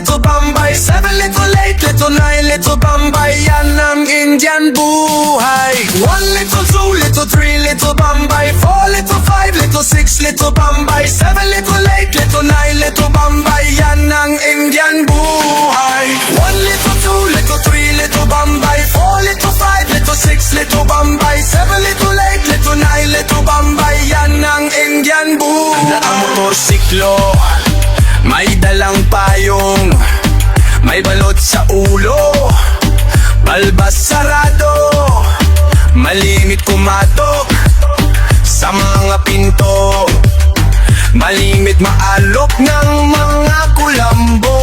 little Bombay 7 little 8 little 9 little Bombay. Yan ang Indian buhay. 1 little 2 little 3 little Bombay 4 little 5 little 6 little Bombay 7 little 8 little 9 little Bombay. Yan ang Indian buhay. 1 little 2 little 3 little Bombay 4 little 5 little 6 little Bombay 7 little 8 little 9 little Bombay. Yan ang Indian buhay. Ang motorsiklo, may dalang payong, may balot sa ulo, balbas sarado, malimit kumatok sa mga pinto, malimit maalok ng mga kulambo.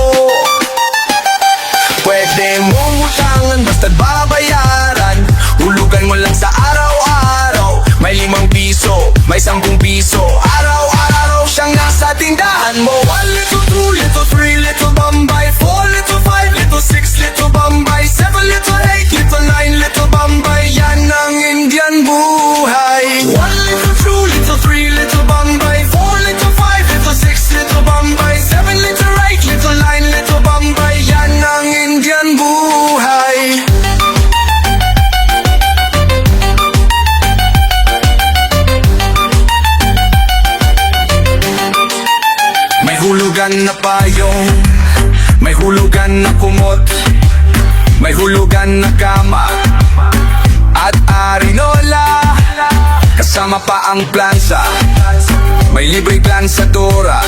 Pwede mong utangan basta't babayaran, hulugan mo lang sa araw-araw. May 5 piso, may 10 piso, araw-araw siyang nasa tindahan mo. 1 little 2 little 3 little Bombay 4 little 5 little 6 little Bombay 7 little 8 little 9 little Bombay. Yan ang Indian buhay. 1 little 2 little 3 little Bombay 4 little 5 little 6 little Bombay 7 little 8 little 9 little Bombay. Yan ang Indian buhay. May hulugan na payong, may hulugan na kumot, may hulugan na kama at arinola, kasama pa ang plansa. May libreng plansadora,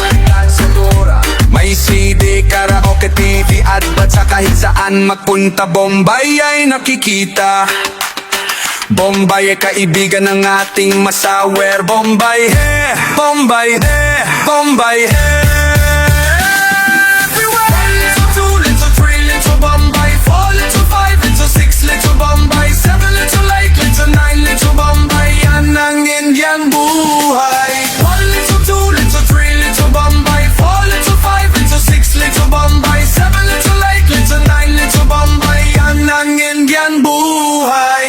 may CD, karaoke, TV at batsa. Kahit saan magpunta, Bombay ay nakikita. Bombay ay kaibigan ng ating masawer. Bombay he, Bombay he, Bombay he. Everywhere. 1 little 2 little 3 little Bombay 4 little 5 little 6 little Bombay 7 little 8 little 9 little Bombay. Yan ang Indian buhay. 1 little 2 little 3 little Bombay 4 little 5 little 6 little Bombay 7 little 8 little 9 little Bombay. Yan ang Indian buhay.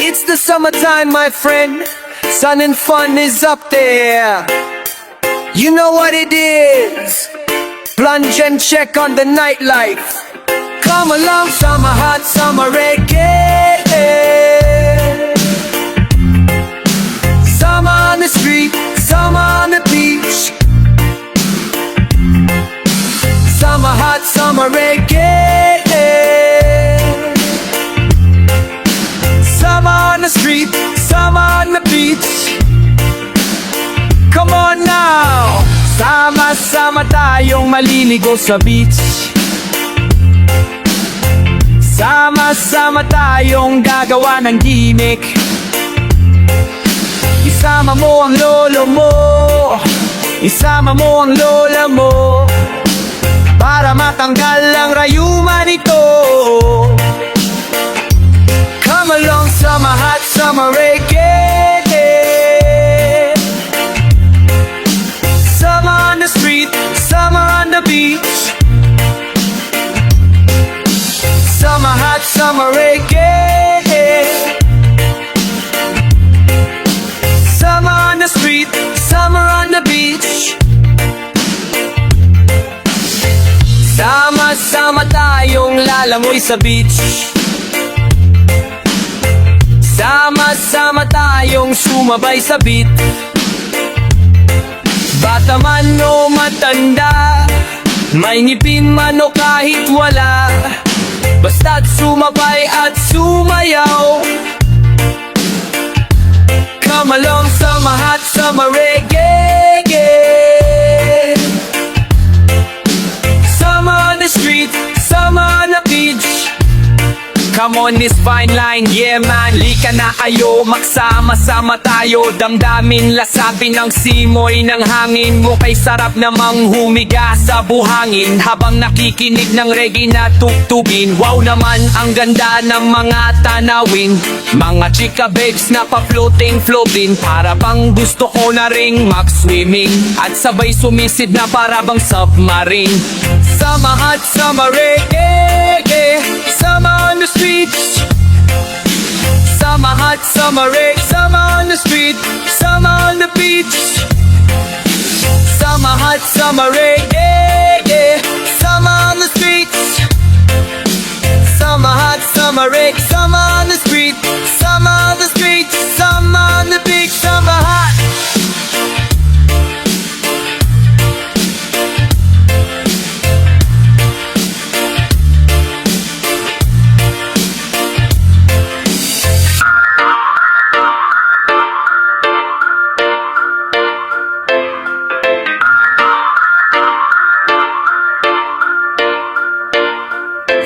It's the summertime, my friend. Sun and fun is up there. You know what it is. Plunge and check on the nightlife. Come along, summer hot, summer reggae. Summer on the street, summer on the beach. Summer hot, summer reggae. Summer on the street, summer on the beach. Come on now. Sama-sama tayong maliligo sa beach. Sama-sama tayong gagawa ng gimmick. Isama mo ang lolo mo, isama mo ang lola mo, para matanggal ang rayuma nito. Come along, summer hot, summer reggae. Summer on the street, summer on the beach. Summer hot, summer reggae. Summer on the street, summer on the beach. Sama-sama tayong lalangoy sa beach. Sama-sama tayong sumabay sa beat. Bata man o matanda, may ngipin man o kahit wala, basta't sumabay at sumayaw. Come along, summer hot, summer reggae. Summer on the street, summer on the beach. Come on, this fine line, yeah man. Lika na kayo, magsama-sama tayo. Damdamin, lasapin ang simoy ng hangin mo. Kay sarap namang humiga sa buhangin habang nakikinig ng reggae na tugtugin. Wow naman, ang ganda ng mga tanawin. Mga chika babes na pa-floating para bang gusto ko na ring mag-swimming at sabay sumisid na para bang submarine. Summer hot, summer reggae, summer on the streets. Summer hot, summer reggae, summer on the street, summer on the beach. Summer hot, summer reggae, summer on the streets. Summer hot, summer reggae, summer on the street, summer on the streets, summer on the beach, summer hot.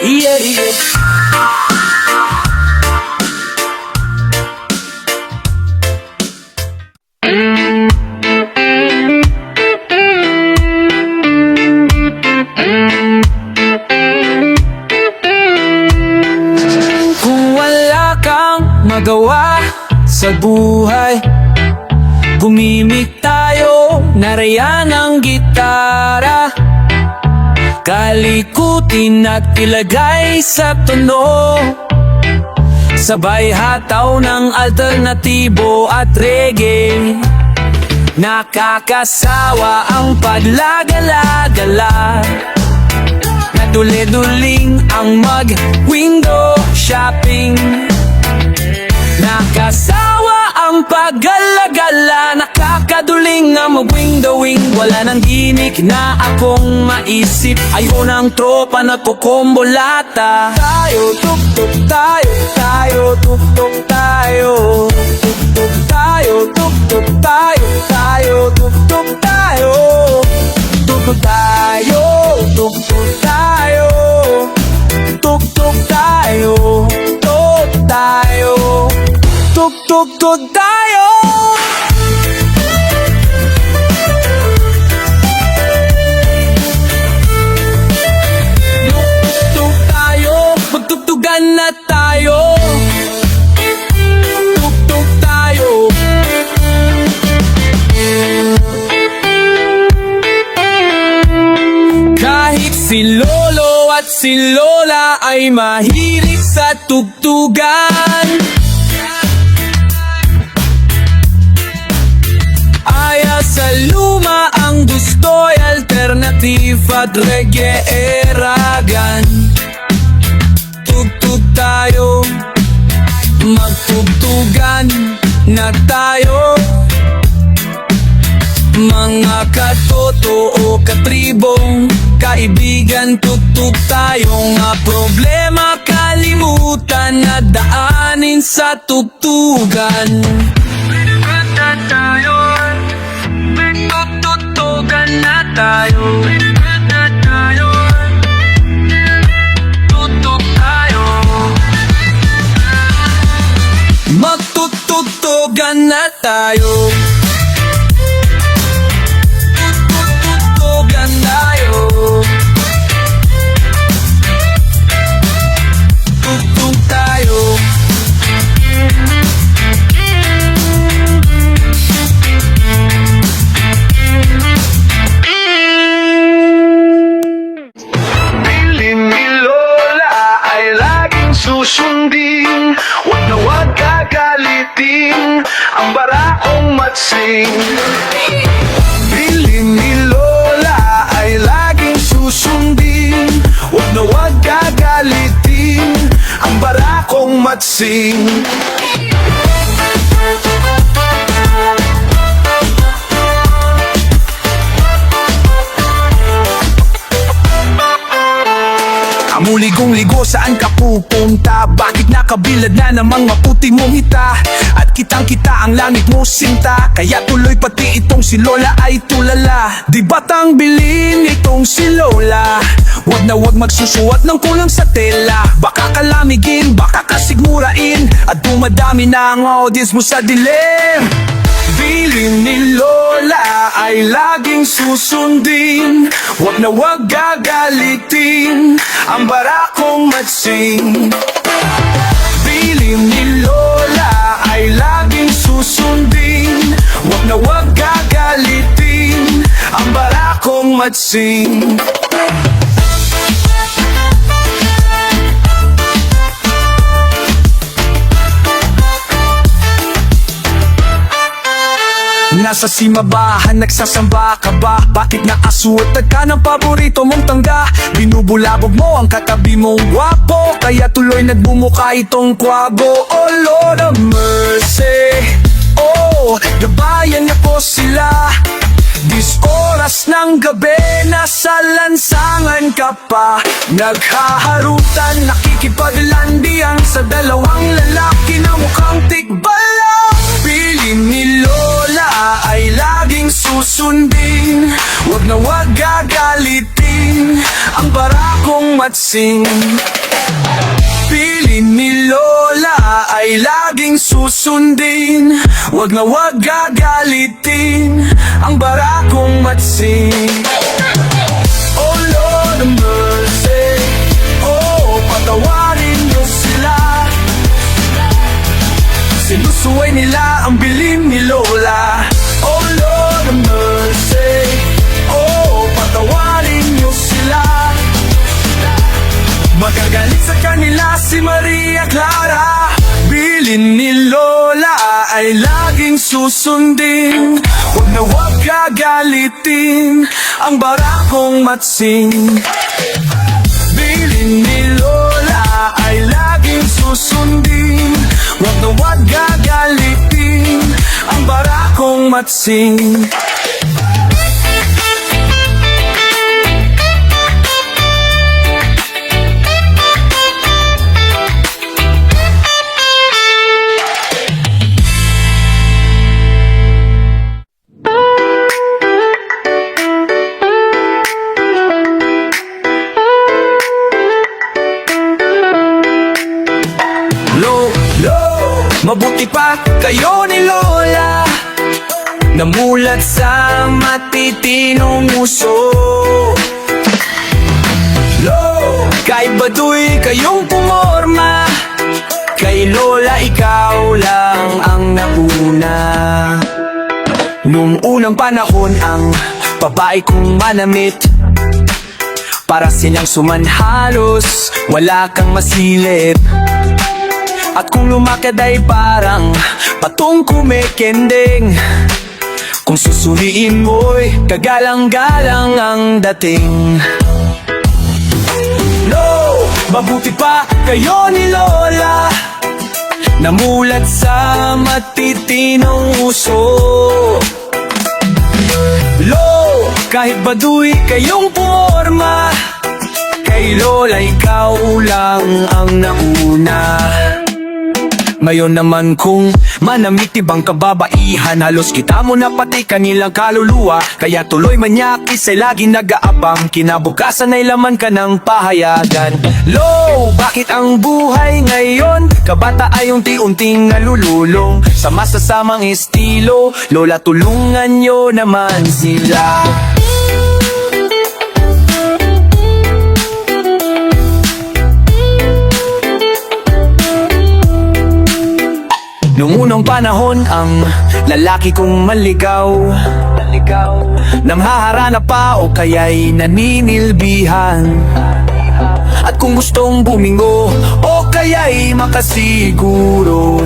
Yeah, yeah. Kung wala kang magawa sa buhay, gumimik tayo, narayan ang gitara. Kalikutin at ilagay sa tono, sabay hataw ng alternatibo at reggae. Nakakasawa ang paglagala-gala, naduli-duling ang mag-window shopping. Nakasawa ang paggalagala, nakakaduling ang mag-windowing. Wala nang ginik na akong maisip, ayaw ng tropa na kukumbolata. Tayo, tuk-tuk tayo, tayo, tuk-tuk tayo. Tuk-tuk tayo, tuk-tuk tayo, tayo, tuk-tuk tayo. Tuk-tuk tayo, tuk-tuk tayo. Tuk-tuk tayo, tuk tayo. Tuk-tuk tayo. Tuk-tuk tayo, magtugtugan na tayo. Tuk-tuk tayo. Kahit si Lolo at si Lola ay mahilig sa tugtugan, aya sa luma ang gusto'y alternative at reggae-eragan. Tugtog tayo, magtugtugan na tayo. Mga katotoo, katribong kaibigan, tugtog tayo. Nga problema kalimutan na daanin sa tugtugan. Magtugtugan na tayo. Tugtog tayo. Magtugtugan na tayo. Tugtugan tayo. Tugtog tayo. Susundin, wag na wag gagalitin ang barakong matsing. Bilin ni Lola ay laging susundin, wag na wag gagalitin ang barakong matsing. Ligo saan ka pupunta? Bakit nakabilad na ng mga puti mong hita? At kitang-kita ang langit mo sinta, kaya tuloy pati itong si Lola ay tulala. Di batang bilin itong si Lola? Wag na wag magsusuot ng kulang sa tela. Baka kalamigin, baka kasigmurain, at dumadami na ang audience mo sa dilim. Bilin ni Lola ay laging susundin, wag na wag gagalitin ang barakong matsing. Bilin ni Lola ay laging susundin, wag na wag gagalitin ang barakong matsing. Nasa simbahan, nagsasamba ka ba? Bakit naasuot ka ng paborito mong tangga? Binubulabog mo ang katabi mong gwapo, kaya tuloy nagbumuka itong kwago. Oh Lord of mercy, oh, gabayan niya po sila. Dis oras ng gabi, nasa lansangan ka pa, naghaharutan, nakikipaglandian sa dalawang lalaki na mukhang tikbalang. Bilin ni Lola ay laging susundin, wag na wag gagalitin ang barakong matsing. Bilin ni Lola ay laging susundin, wag na wag gagalitin ang barakong matsing. Oh Lord of mercy, oh, patawarin niyo sila. Sinusuway nila ang bilin ni Lola. Oh Lord of mercy, oh, patawarin niyo sila. Magagalit sa kanila si Maria Clara. Bilin ni Lola ay laging susundin, wag na wag gagalitin ang barakong matsing. Bilin ni Lola ay laging susundin, wag na wag gagalitin ang barakong matsing. Mabuti pa kayo ni Lola, namulat sa matitinong uso. Kahit baduy kayong pumorma, kay Lola ikaw lang ang nauna. Noong unang panahon ang babae kong manamit, para silang sumanhalos, wala kang masilip. At kung lumakad ay parang patong kumikending, kung susuriin mo'y kagalang-galang ang dating. No, mabuti pa kayo ni Lola, namulat sa matitinong uso. Lo, kahit baduy kayong pumorma, kay Lola ikaw lang ang nauna. Ngayon naman kung manamit ibang kababaihan, halos kita mo na pati kanilang kaluluwa. Kaya tuloy manyakis ay lagi nag-aabang, kinabukasan ay laman ka ng pahayagan. Lo, bakit ang buhay ngayon kabata ay unti-unting nalululong sa masasamang estilo? Lola, tulungan nyo naman sila. Noong unang panahon ang lalaki kong maligaw, nang haharana pa o kaya'y naninilbihan. At kung gustong bumingo o kaya'y makasiguro,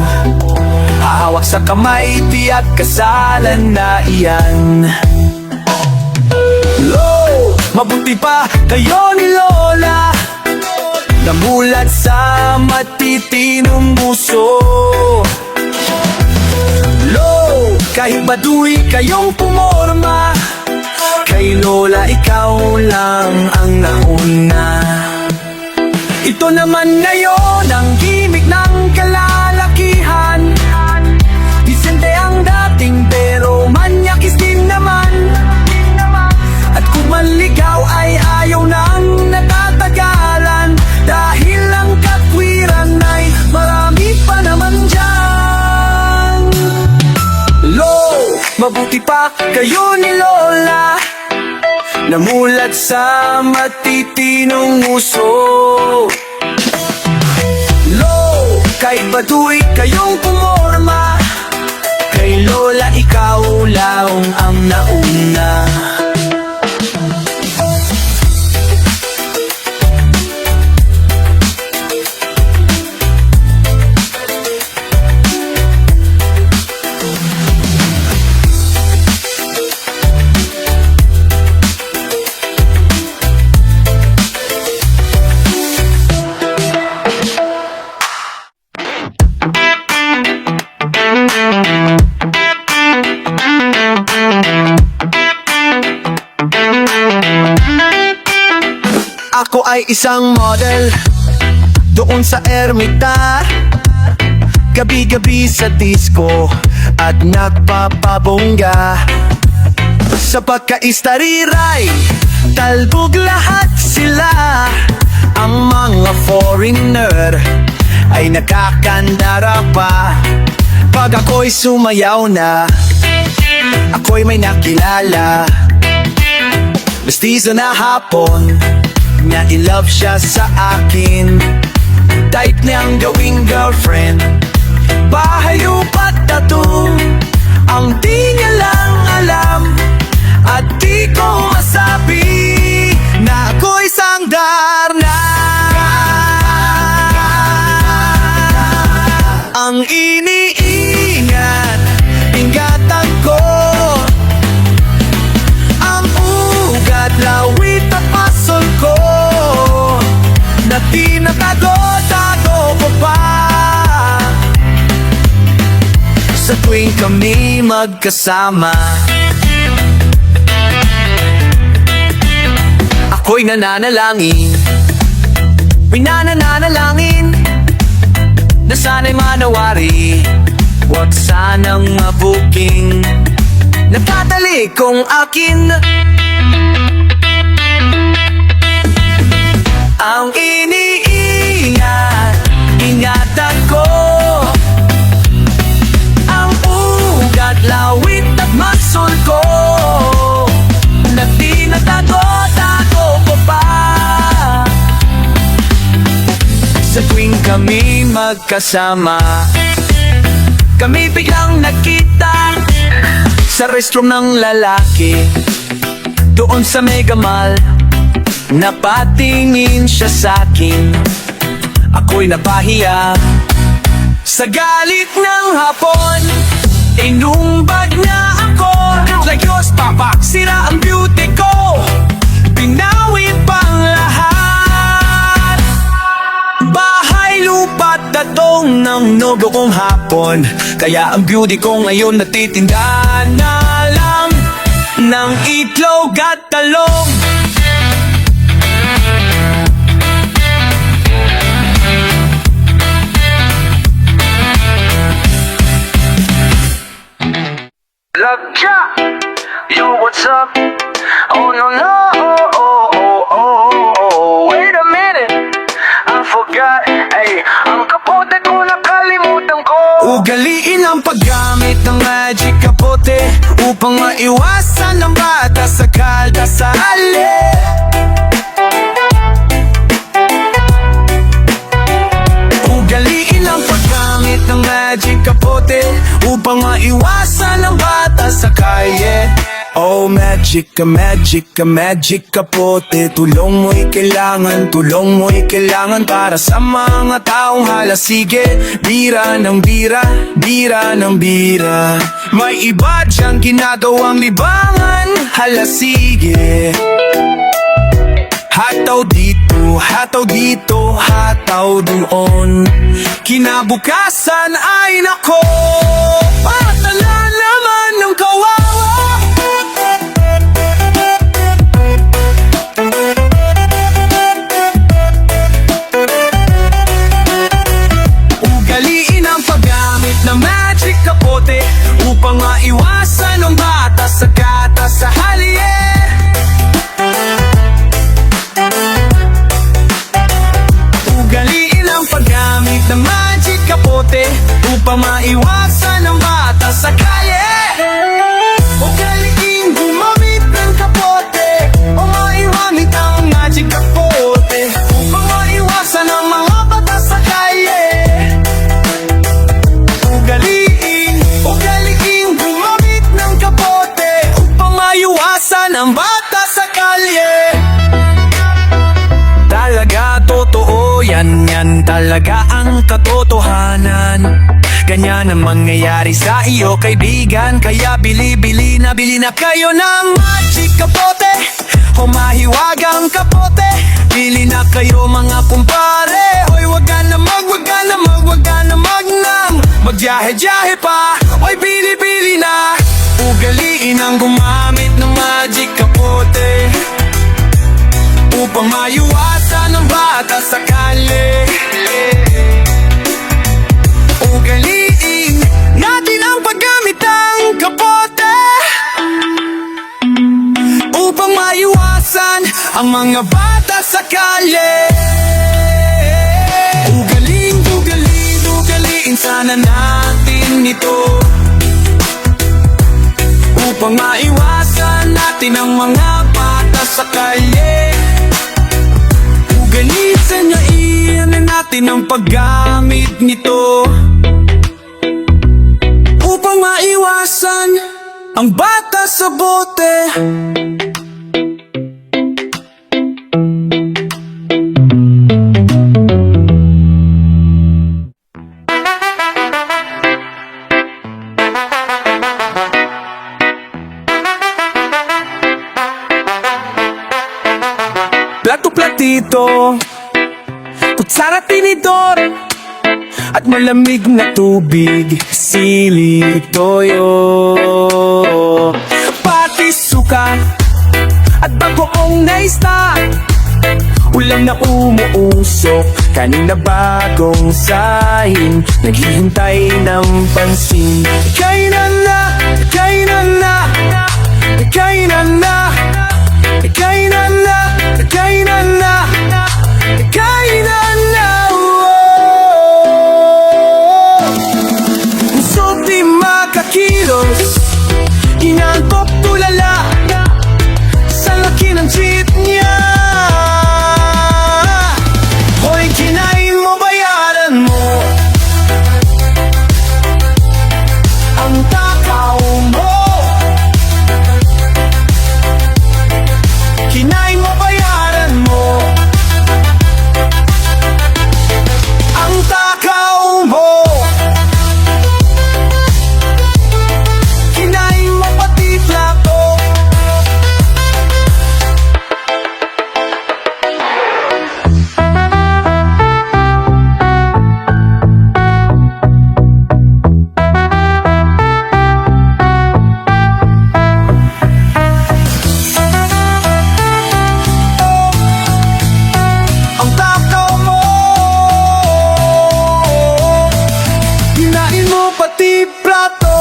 hahawak sa kamay, tiyak kasalan na iyan. Lo, mabuti pa kayo ni Lola, namulat sa matitinong puso. Lo, kahit baduy kayong pumorma, kay Lola ikaw lang ang nauna. Ito naman ngayon ang gimmick ng kalalakihan. Disente ang dating pero manyakis din naman. At kung manligaw ay ayaw nang natatagalan, dahil ang katwiran ay marami pa naman dyan. Mabuti pa kayo ni Lola, namulat sa matitinong uso. Kahit baduy kayong pumorma, kay Lola ikaw lang ang nauna. Ako ay isang model doon sa Ermita, gabi-gabi sa disco at nagpapabongga. Sa pagkaistariray, talbog lahat sila. Ang mga foreigner ay nakakandara pa. Pag ako'y sumayaw na, ako'y may nakilala, mestizo na hapon, na in love siya sa akin. Type niyang gawing girlfriend, bahay lupa't tattoo. Ang di niya lang alam at di ko masabi na ako'y sangdar na. Ang iniingat, ingatan ko ang ugat, lawit at pasol ko, na tinatago-tago ko pa. Sa tuwing kami magkasama, ako'y nananalangin, pinananalangin na sana'y manawari, huwag sanang mabuking natatali kong akin. Ang iniingat, ingatan ko ang ugat, lawit at maksol ko, na tinatago-tago ko pa. Sa tuwing kami magkasama, kami biglang nakita sa restroom ng lalaki doon sa Mega Mall. Napatingin siya sa'kin, ako'y napahiya. Sa galit ng hapon, inumbag na ako. Like Diyos, papaksira ang beauty ko, pinawin pang lahat. Bahay lupa't tatong ng nogo kong hapon, kaya ang beauty ko ngayon natitinda na lang ng itlog at talong. Lagcha, yo, what's up? Oh no no, oh oh oh oh oh. Wait a minute, I forgot. Ay, ang kapote ko nakalimutan ko. Ugaliin ang paggamit ng magic kapote upang maiwasan ng bata sa kaldasali. Ugaliin ang paggamit ng magic kapote upang maiwasan ang bata sa kalye. Oh magic ka, magic ka, magic kapote, tulong mo'y kailangan para sa mga taong halasige. Bira ng bira, bira ng bira, may iba diyang ginagawang libangan, halasige. Hataw dito, hataw dito, hataw doon, kinabukasan ay nako, patala naman ng kawawa. kapote upang maiwasan ang bata sa kalye. Ugaliin gumamit ng kapote o maiwamit ang magic kapote upang maiwasan ang mga bata sa kalye. Ugaliin gumamit ng kapote upang maiwasan ang bata sa kalye. Talaga totoo yan, yan talaga ang katotohanan. Ganyan ang mangyayari sa iyo kaibigan, kaya bili na kayo ng magic kapote o mahiwagang kapote. Bili na kayo mga kumpare, hoy wag ka na magjahe-jahe pa, hoy bili na. Ugaliin ang gumamit ng magic kapote upang maiwasan ang bata sa kalye. Ugaliin natin ang paggamit ng kapote upang maiwasan ang mga bata sa kalye. Ugaliin sana natin ito upang maiwasan natin ang mga bata sa kalye. Ugaliin niya iyan natin ang paggamit nito upang maiwasan ang bata sa bote. Plato-platito, kutsara tinidor, at malamig na tubig, sili, toyo, pati suka, at bagoong na isda. Ulam na umuusok, kanina bagong sahin, naghihintay ng pansin. Kainan na, kainan na, kainan na, kainan na, kainan na, kainan na. Gusto di makakilos, inantok tulala sa laki ng jeep niya. Hoy kinain mo, bayaran mo ang takaw mo. Kinain mo, bayaran mo ang takaw mo. Kinain mo pati plato. Ang takaw mo. Kinain mo pati plato.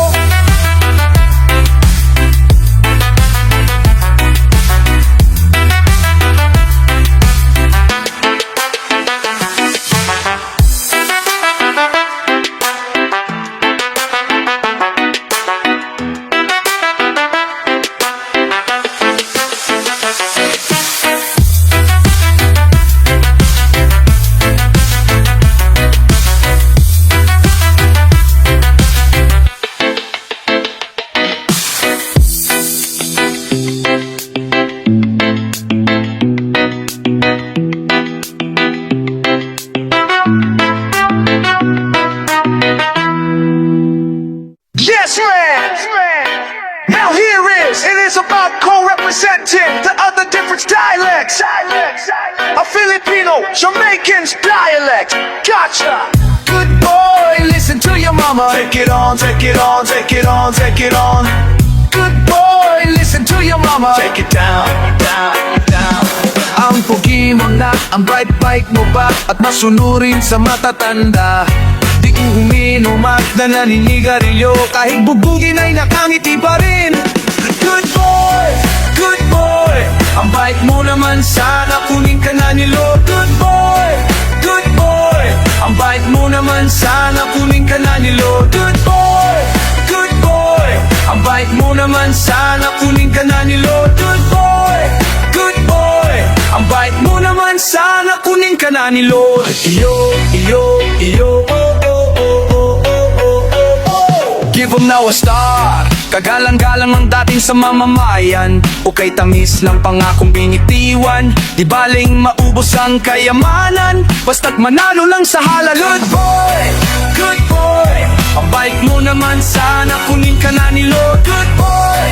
Yes, man! Now here it is about co-representing the other different dialects. A Filipino, Jamaican's dialect. Gotcha! Good boy, listen to your mama. Take it on, take it on, take it on, take it on. Good boy, listen to your mama. Take it down, down, down. Ang pugi mo na, ang bright bike mo ba, at masunurin sa matatanda. Di kong uminom at na naninigarilyo, kahit bubugin ay nakangiti pa rin. Good boy, Good boy, ang bike mo naman sana kunin ka na nilo. good boy, Good boy, ang Ang bait mo naman, sana kunin ka na ni Lord. Good boy, good boy. Ang bait mo naman, sana kunin ka na ni Lord. Good boy, good boy. Ang bait mo naman, sana kunin ka na ni Lord. Iyo, iyo, iyo, oh, oh, oh, oh, oh, oh, oh. Give 'em now a star. Kagalang-galang ang dating sa mamamayan, o kay tamis lang pangakong binitiwan. Di baling maubos ang kayamanan, basta't manalo lang sa halalan. Good boy, good boy. Ang bait mo naman, sana kunin ka na ni Lord. Good boy,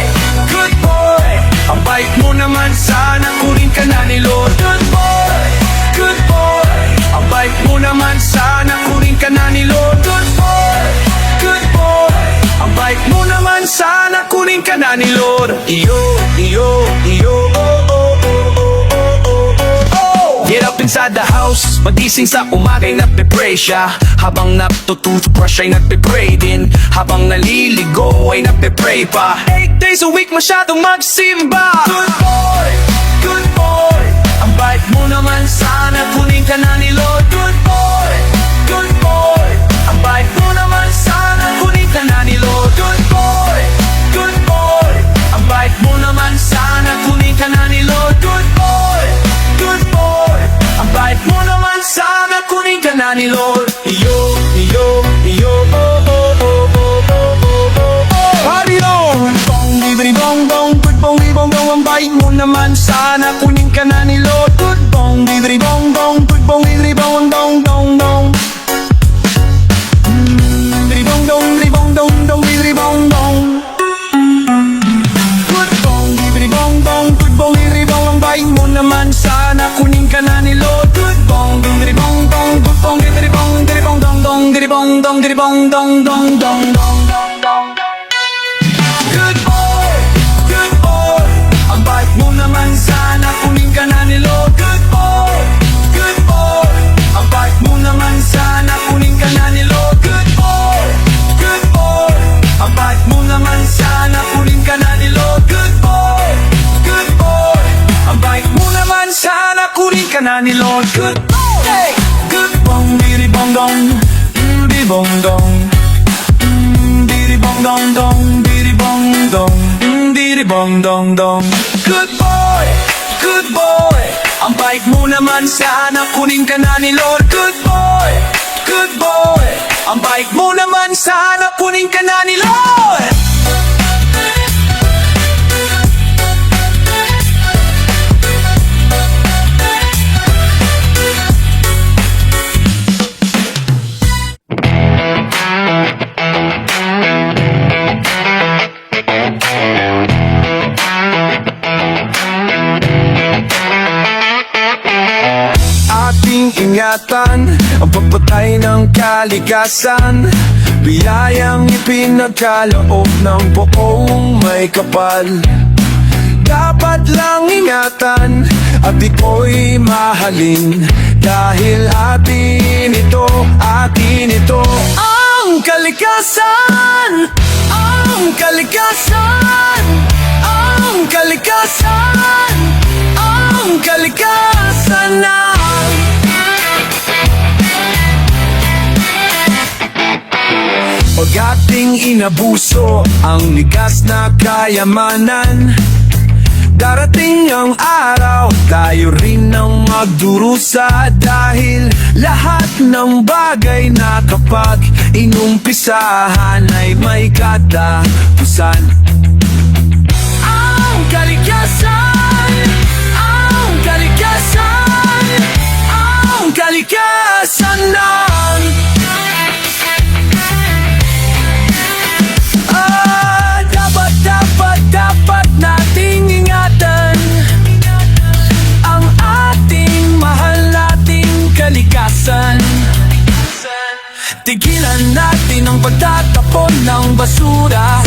good boy. Ang bait mo naman, sana kunin ka na ni Lord. Good boy, good boy. Ang bait mo naman, sana kunin ka na ni Lord. Good boy, good boy. Ang bait mo naman, sana kunin ka na ni Lord. Iyo, iyo, iyo, oh, oh, oh, oh, oh, oh, oh. Get up inside the house, magising sa umaga'y nagpe-pray siya. Habang nagtutoothbrush ay nagpe-pray din. Habang naliligo ay nagpe-pray pa. 8 days a week masyadong magsimba. Good boy, good boy. Ang bait mo naman, sana kunin ka na ni Lord. Good boy, good boy. Ang bait mo naman, sana kunin ka na ni Lord. Good boy, good boy. Ang bait mo naman, sana kunin ka na ni Lord. Good boy, good boy. Ang bait mo naman, sana kunin ka na ni Lord. Iyo, iyo, iyo, oh, oh, oh, oh, oh, oh, oh. Party on! Bong, bibiri, bong, bong, good bong, bong, bong. Ang bait mo naman, sana kunin ka na ni Lord. Good bong, bibiri, bong, bong, good bong, bibiri, bong, bong, bong, bong. Bibiri, bong, dong, bibiri, bong, dong, dong, bibiri, bong, bong. Good bong, bibiri, bong, bong, good bong, bibiri, bong. Ang bait mo naman, sana kunin ka na ni Lord. Good bong, bibiri, bong, bong, good bong, bibiri, bong, bibiri, bong, dong, dong, bibiri, bong, dong, bibiri, bong, dong, dong, dong, dong, dong, dong. Good boy, good boy. Ang bait mo naman, sana kunin ka na ni Lord. Good boy, good boy. Ang bait mo naman, sana kunin ka na ni Lord. Good boy, good boy. Ang bait mo naman, sana kunin ka na ni Lord. Good boy, good boy. Ang bait mo naman, sana kunin ka na ni Lord. Good boy, hey! Good bong, biri bong dong, biri bong dong, biri bong dong dong, biri bong dong, biri bong dong dong. Good boy, good boy. Ang bait mo naman, sana kunin ka na ni Lord. Good boy, good boy. Ang bait mo naman, sana kunin ka na ni Lord. Ating ingatan ang pagpatay ng kalikasan, biyayang ipinagkaloob ng buong may kapal. Dapat lang ingatan at ito'y mahalin, dahil atin ito, atin ito. Ang kalikasan, ang kalikasan, ang kalikasan, ang kalikasan na. Pag ating inabuso ang likas na kayamanan, darating ang araw, tayo rin ang magdurusa. Dahil lahat ng bagay na kapag inumpisahan ay may katapusan. Ang kalikasan, ang kalikasan, ang kalikasan ng dapat nating ingatan ang ating mahal nating kalikasan. Tigilan natin ang pagtatapon ng basura.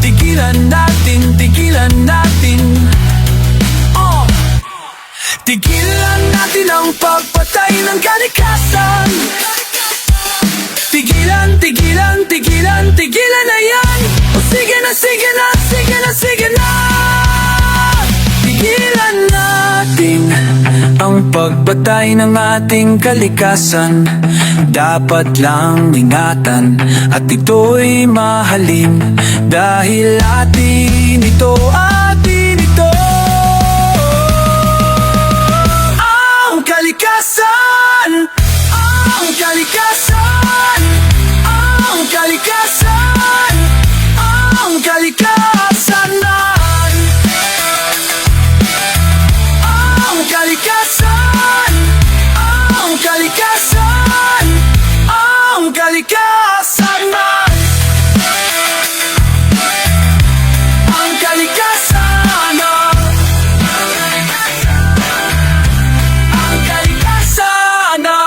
Tigilan natin, tigilan natin. Tigilan natin ang pagpatay ng kalikasan. Tigilan, tigilan, tigilan, tigilan na yan. O sige na, sige na, sige na, sige na. Tigilan natin ang pagbatay ng ating kalikasan. Dapat lang ingatan at ito'y mahalin, dahil atin ito, atin ito. Ang kalikasan, ang kalikasan, ang kalikasan, ang kalikasan man. Ang kalikasan, ang kalikasan, ang kalikasan man. Ang kalikasan, ang kalikasan, ang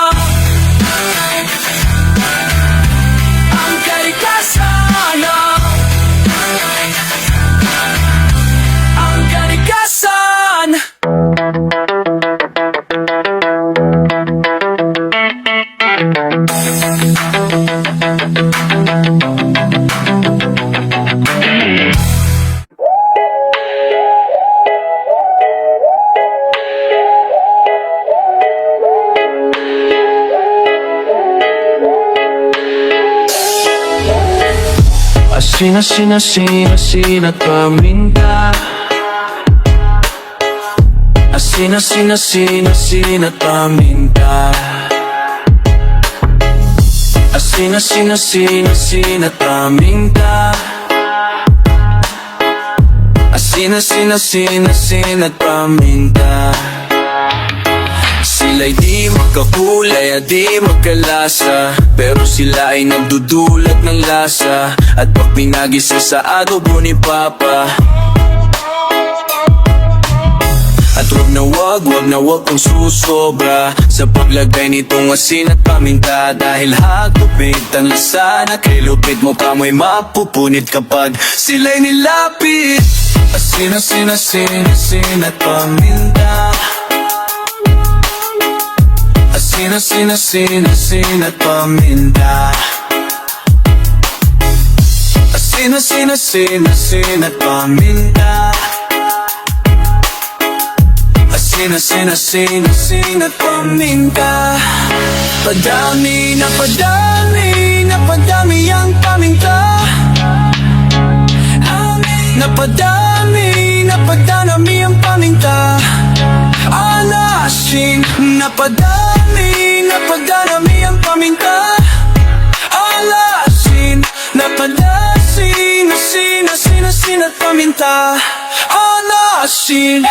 kalikasan, ang kalikasan. Asin at paminta. Asin at paminta. Asin at paminta. Asin at paminta. Sila'y di magkakulay at di magkalasa, pero sila ay nagdudulot ng lasa. At pag pinagisa sa adobo ni Papa, at wag na wag kung susobra sa paglagay nitong asin at paminta, dahil hagupit ang lasa na kay lupit mo pa mo'y mapupunit kapag sila'y nilapit. Asin at paminta. Asin at paminta. Asin at paminta. Asin at paminta. Padami ang paminta. Napadami ang paminta. Alasin, napadami ang paminta. Alasin, napadasin, asin at paminta. Alasin.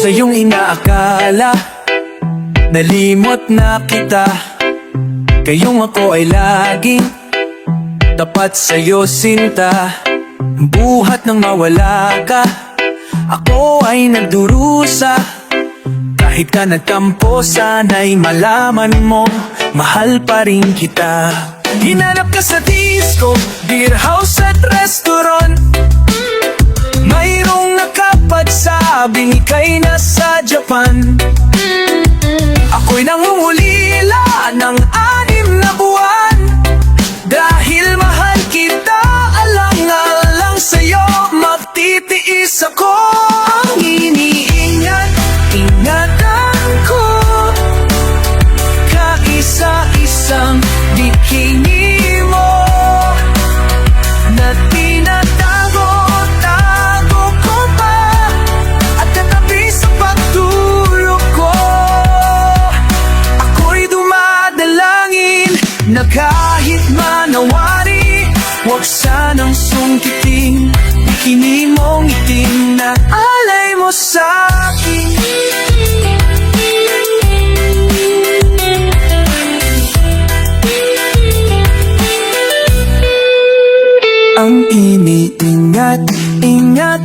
Sa iyong inaakala, nalimot na kita. Kayong ako ay laging tapat sa'yo, sinta. Buhat nang mawala ka, ako ay nagdurusa. Kahit ka nagtampo, sana'y malaman mo, mahal pa rin kita. Hinanap ka sa disco, beer house at restaurant. Mayroong nakapagsabi ika'y nasa Japan. Ako'y nangungulila ng 6 na buwan, dahil mahal kita alangan.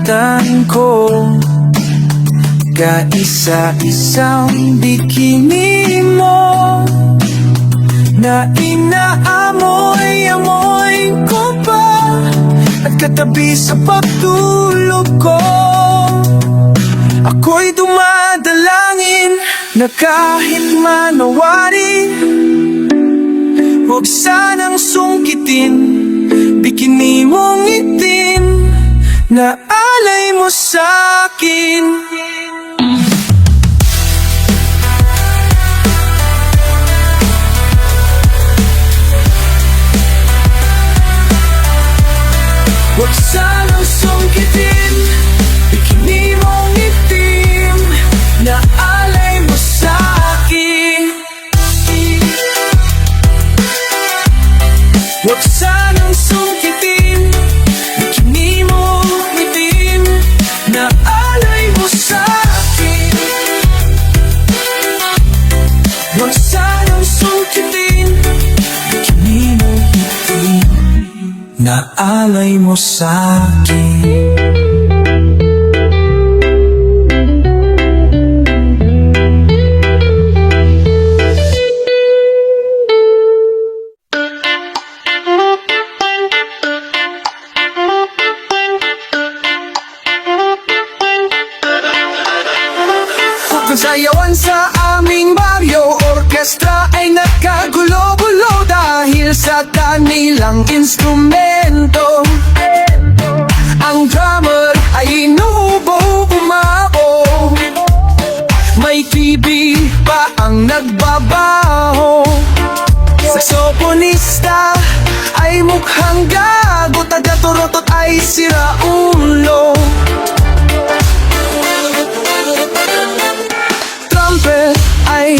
ingatan ko kaisa-isang bikini mo na inaamoy-amoy ko pa at katabi sa pagtulog ko. Ako'y dumadalangin na kahit manawari, huwag sanang sungkitin bikini mong itim na alay mo sa'kin. Huwag sanang sungkitin bikini mong itim na alay mo sa'kin. Huwag sanang sungkitin bikini mong itim na alay mo sa'kin. Huwag sanang sungkitin bikini mong itim na alay mo sa'kin. Kung sayawan sa aming baryo, orkestra ay nagkagulo-gulo dahil sa kanilang instrumento. Ang drummer ay inuubo umao, may TV pa ang nagbabaho. Saksoponista ay mukhang gago, taga-turotot ay siraulo. Trumpet ay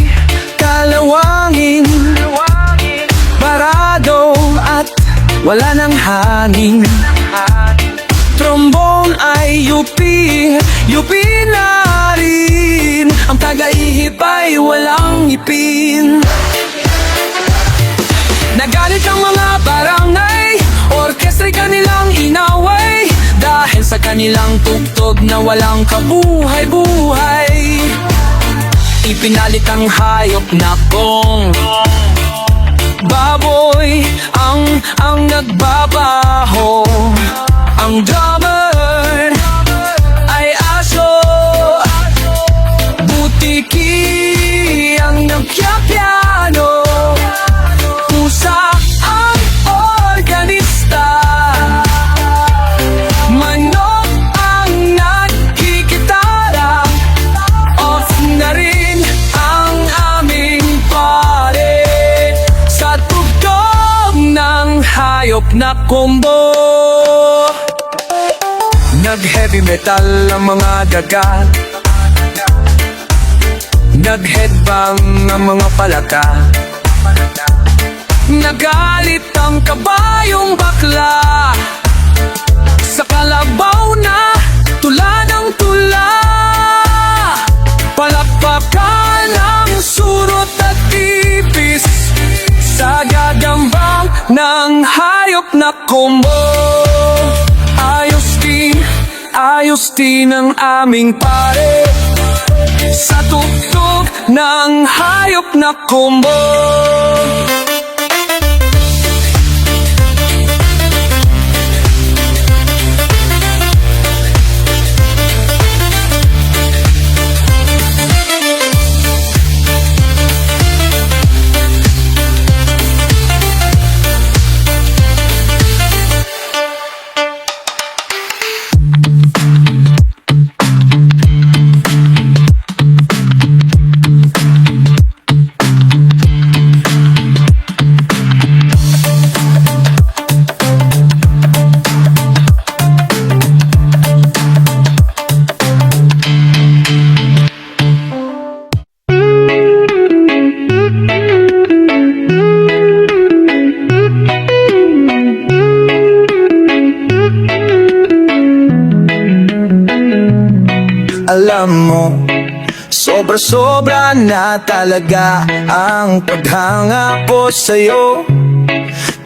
kalawangin, parado at wala ng hangin. Trombone ay yupi na rin. Ang tagaihip ay walang ipin. Nagalit ang mga barangay, orkestra'y kanilang inaway dahil sa kanilang tugtog na walang kabuhay-buhay. Ipinalit ang hayop na kong baboy ang nagbabaho. Ang drummer ay aso, butiki ang nagpiapiano. Pusa ang organista, manok ang nagkikitara. Off na rin ang aming pare sa tugtog ng hayop na combo. Nag-heavy metal ang mga daga, nag-headbang ang mga palaka. Nagalit ang kabayong bakla, sa kalabaw na tula ng tula. Palakpakan ang surot at ipis sa gagambang ng hayop na combo. Ayos din ang aming pare sa tugtog ng hayop na combo. Alam mo, sobra-sobra na talaga ang paghanga ko sa'yo.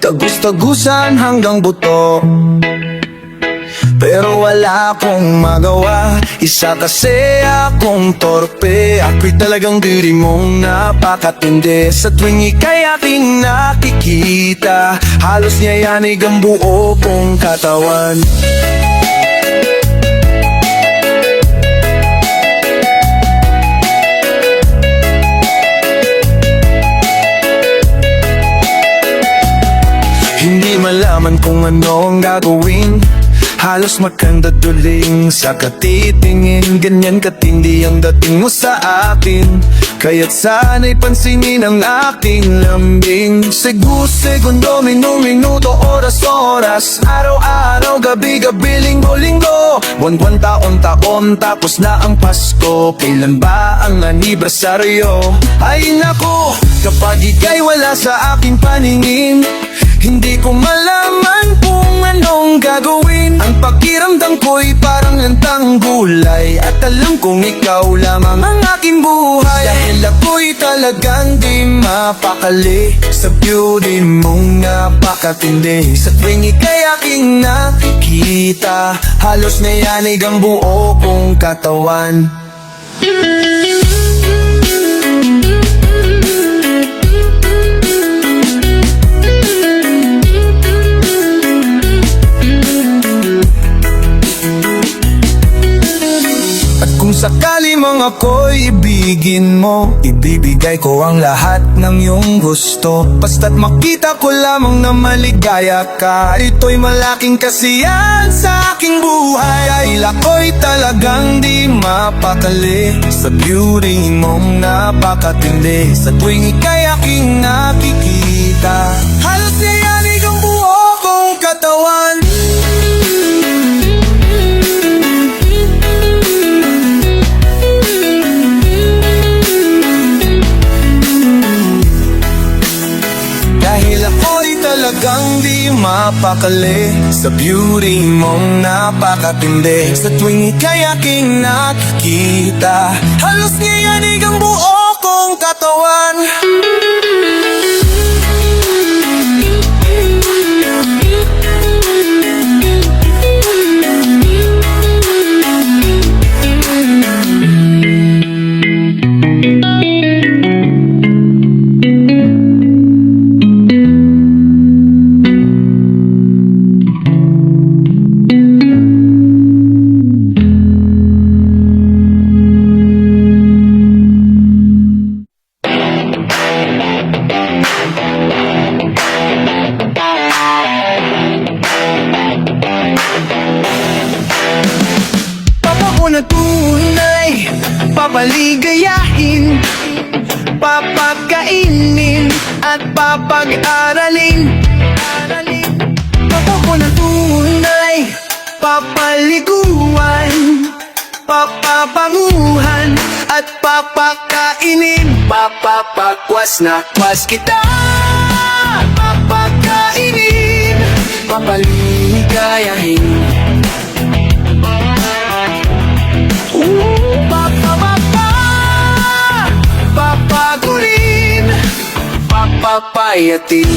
Tagus-tagusan hanggang buto, pero wala akong magawa. Isa kasi akong torpe, ako'y talagang diri mong napakatindi. Sa tuwing ika'y aking nakikita, halos niyayanig ang buo kong katawan. Hindi malaman kung ano ang gagawin, halos magkandaduling sa katitingin. Ganyan katindi ang dating mo sa akin, kaya't sana'y pansinin ang aking lambing. Segundo, minuto, oras, araw-araw, gabi-gabi, linggo-linggo, buwan-buwan, taon-taon, tapos na ang Pasko. Kailan ba ang anibersaryo? Ay naku, kapag ika'y wala sa aking paningin, hindi ko malaman kung anong gagawin. Ang pakiramdam ko'y parang lantang gulay, at alam kong ikaw lamang ang aking buhay. Dahil ako'y talagang di mapakali sa beauty mong napakatindi. Sa tuwing ika'y aking nakikita, halos nayanig ang buo kong katawan. Kung sakali mang ako'y ibigin mo, ibibigay ko ang lahat ng iyong gusto. Basta't makita ko lamang na maligaya ka, ito'y malaking kasiyahan sa aking buhay. Dahil ako'y talagang di mapakali sa beauty mong napakatindi. Sa tuwing ika'y aking nakikita, halos niyayanig ang buo kong katawan. Talagang di mapakali sa beauty mong napakatindi. Sa tuwing ika'y aking nakikita, halos niyayanig ang buo kong katawan. Na tunay, papaligayahin, papakainin at papag-aralin. Papa ko na tunay, papaliguan, papapanguhan at papakainin. Papapakwas na kwas kita, papakainin, papaligayahin. Papagurin, papapayatin.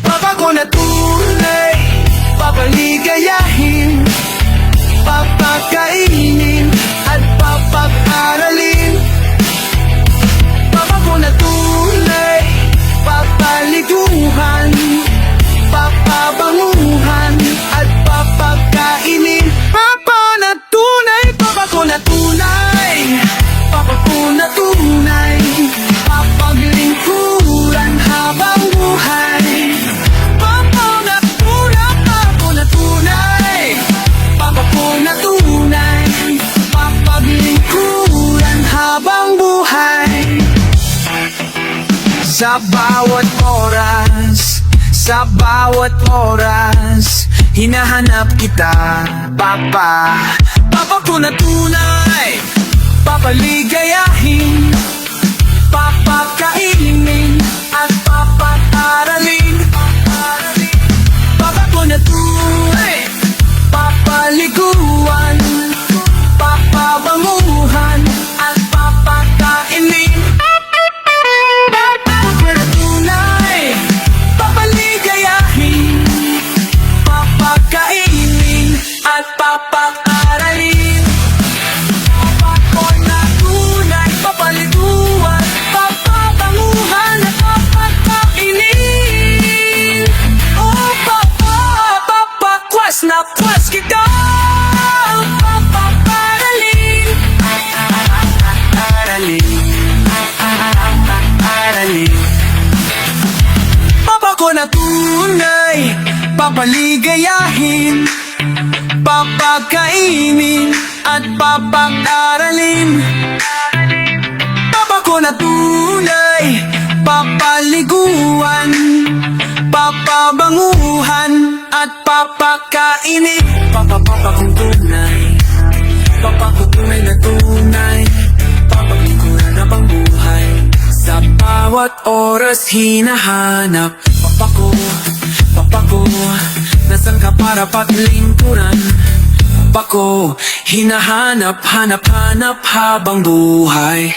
Papa ko na tunay, papaligayahin, papakainin at papag-aralin. Papa ko na tunay, papaliguhan, papabanguhan at papakainin. Papa na tunay, papa ko na tunay, papa ko na tunay, papaglingkuran habang buhay. Papa na tunay, papa ko na tunay, papa ko na tunay, papaglingkuran habang buhay. Sa bawat oras, sa bawat oras, hinahanap kita, Papa. Papa ko na tunay, papaligayahin, papakainin at papag-aralin. Papa ko na tunay, papaliguan, papabanguhan at papakainin. Papa ko na tunay, papaligayahin, na tunay, papaligayahin, papakainin at papag-aralin. Papa ko na tunay, papaliguan, papabanguhan at papakainin. Papa kong tunay, papa ko tunay na tunay, papaglikuran na pang buhay. Sa bawat oras hinahanap, papa ko, nasan ka para paglingkuran? Papa ko, hinahanap, hanap habang buhay.